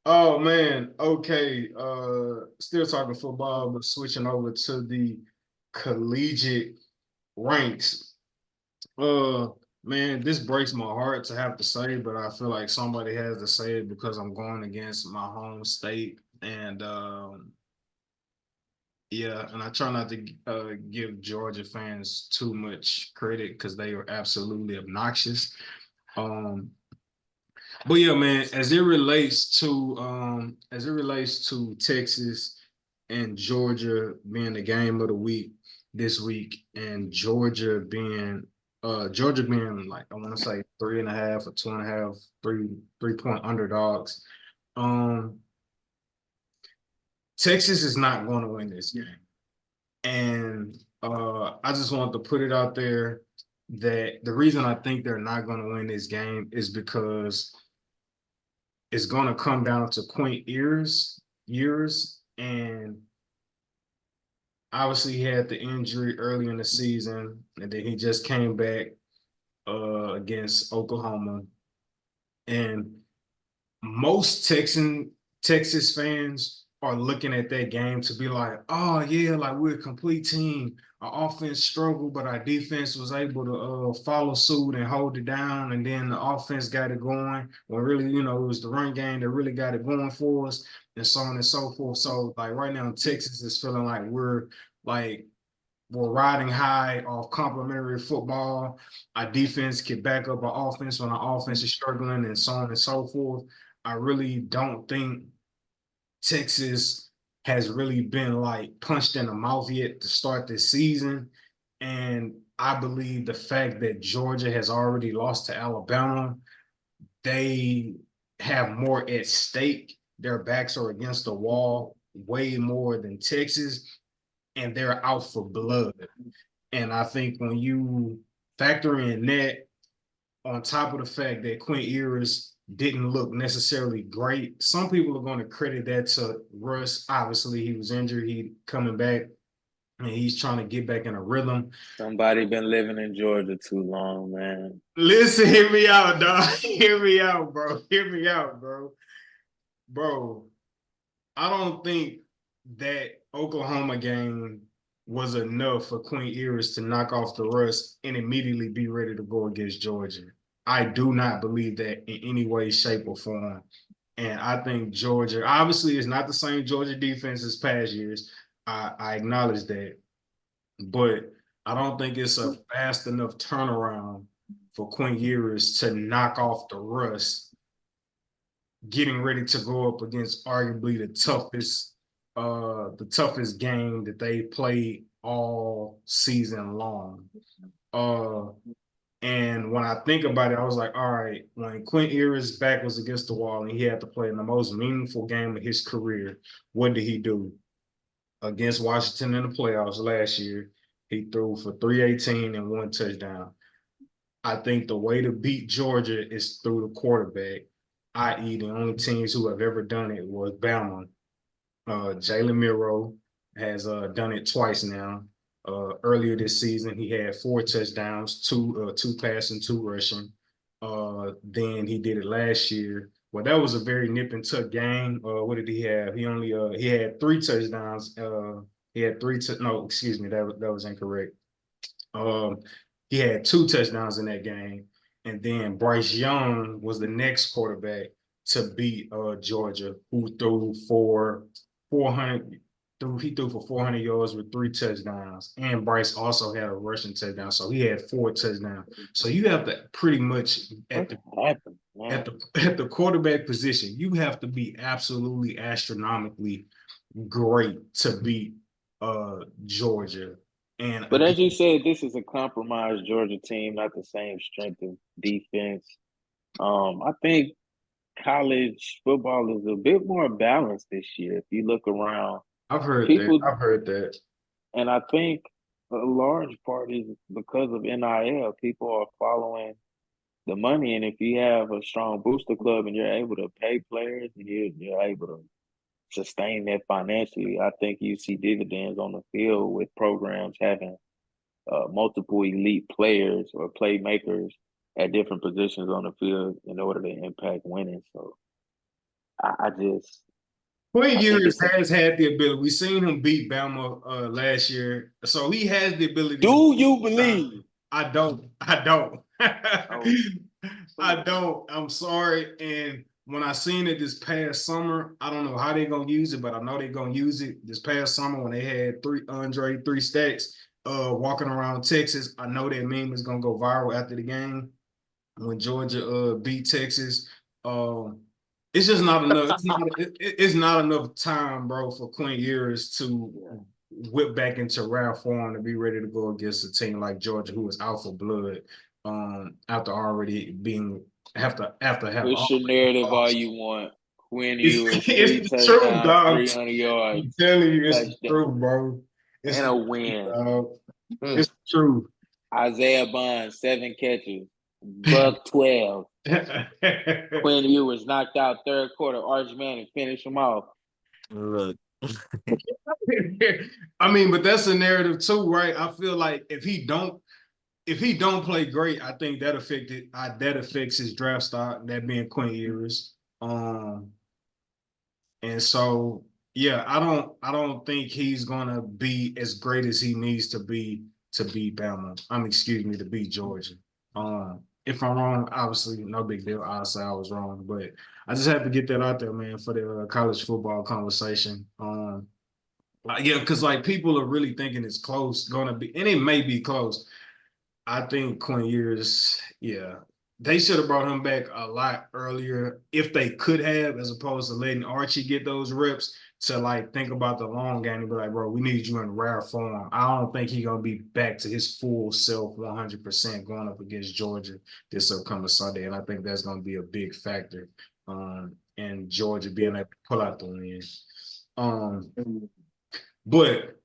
Oh man, okay. Still talking football, but switching over to the collegiate ranks. Uh Man, this breaks my heart to have to say, but I feel like somebody has to say it because I'm going against my home state. And yeah, and I try not to give Georgia fans too much credit because they are absolutely obnoxious. Um, but yeah, man, as it relates to Texas and Georgia being the game of the week this week, and Georgia being like I want to say 3.5 or 2.5, 3 point underdogs. Um, Texas is not going to win this game. And I just want to put it out there that the reason I think they're not going to win this game is because it's going to come down to Quinn Ewers, and obviously he had the injury early in the season, and then he just came back against Oklahoma. And most Texas fans are looking at that game to be like, oh yeah, like we're a complete team. Our offense struggled, but our defense was able to follow suit and hold it down. And then the offense got it going. When really, it was the run game that really got it going for us, and so on and so forth. So like right now, Texas is feeling like we're riding high off complementary football. Our defense can back up our offense when our offense is struggling, and so on and so forth. I really don't think Texas has really been like punched in the mouth yet to start this season. And I believe the fact that Georgia has already lost to Alabama, they have more at stake. Their backs are against the wall way more than Texas, and they're out for blood. And I think when you factor in that on top of the fact that Quinn Ewers didn't look necessarily great, some people are going to credit that to Russ. Obviously, he was injured. He coming back and he's trying to get back in a rhythm. Somebody been living in Georgia too long, man. Listen, hear me out, dog. Hear me out, bro. Hear me out, bro. Bro, I don't think that Oklahoma game was enough for Quinn Ewers to knock off the rust and immediately be ready to go against Georgia. I do not believe that in any way, shape, or form. And I think Georgia, obviously, is not the same Georgia defense as past years. I acknowledge that. But I don't think it's a fast enough turnaround for Quinn Ewers to knock off the rust getting ready to go up against arguably the toughest game that they played all season long. Uh and when I think about it, I was like, all right, when Quinn Ewers' back was against the wall and he had to play in the most meaningful game of his career, what did he do? Against Washington in the playoffs last year, he threw for 318 and 1 touchdown. I think the way to beat Georgia is through the quarterback, i.e., the only teams who have ever done it was Bama. Jalen Miro has done it twice now. Earlier this season, he had 4 touchdowns, two passing, two rushing. Then he did it last year. Well, that was a very nip and tuck game. What did he have? He had 3 touchdowns. He had no, excuse me, that was incorrect. Um, he had 2 touchdowns in that game, and then Bryce Young was the next quarterback to beat Georgia, who threw for 400. He threw for 400 yards with 3 touchdowns, and Bryce also had a rushing touchdown, so he had 4 touchdowns. So you have to pretty much What happened, at man? the at the quarterback position, you have to be absolutely astronomically great to beat Georgia. And But as you again, said, this is a compromised Georgia team, not the same strength of defense. I think college football is a bit more balanced this year. If you look around, I've heard that. people, I've heard that. and I think a large part is because of NIL. People are following the money, and if you have a strong booster club and you're able to pay players and you're able to sustain that financially, I think you see dividends on the field with programs having multiple elite players or playmakers at different positions on the field in order to impact winning. So I just Quinn I think Ewers it's a. has had the ability. We seen him beat Bama last year, so he has the ability to. Do you believe? I don't. I don't. Oh, I please. don't. I'm sorry. And when I seen it this past summer, I don't know how they're gonna use it, but I know they're gonna use it this past summer when they had three stacks walking around Texas. I know that meme is gonna go viral after the game when Georgia beat Texas. Um, it's just not enough. It's not enough time, bro, for Quinn Ewers to Yeah. whip back into rare form to be ready to go against a team like Georgia, who is out for blood. After already being after have Push your already narrative all lost. you want. Quinn It's Ewers, three it's the truth, touchdowns, dog. 300 yards, I'm telling you, it's the touchdown, truth, bro. It's and the a truth, win. dog. It's the truth. Isaiah Bond, 7 catches, buck 12. Quinn Ewers knocked out third quarter. Arch Manning finished him off. Look, I mean, but that's a narrative too, right? I feel like if he don't play great, I think that affects his draft stock, that being Quinn Ewers. And so yeah, I don't think he's gonna be as great as he needs to beat Bama. Excuse me, to beat Georgia. If I'm wrong, obviously no big deal. I'll say I was wrong, but I just have to get that out there, man, for the college football conversation. Yeah, because like people are really thinking it's close, gonna be, and it may be close. I think Quinn Ewers, yeah, they should have brought him back a lot earlier if they could have, as opposed to letting Archie get those reps to like think about the long game and be like, bro, we need you in rare form. I don't think he's gonna be back to his full self 100% going up against Georgia this upcoming Sunday, and I think that's gonna be a big factor. And Georgia being able to pull out the win. But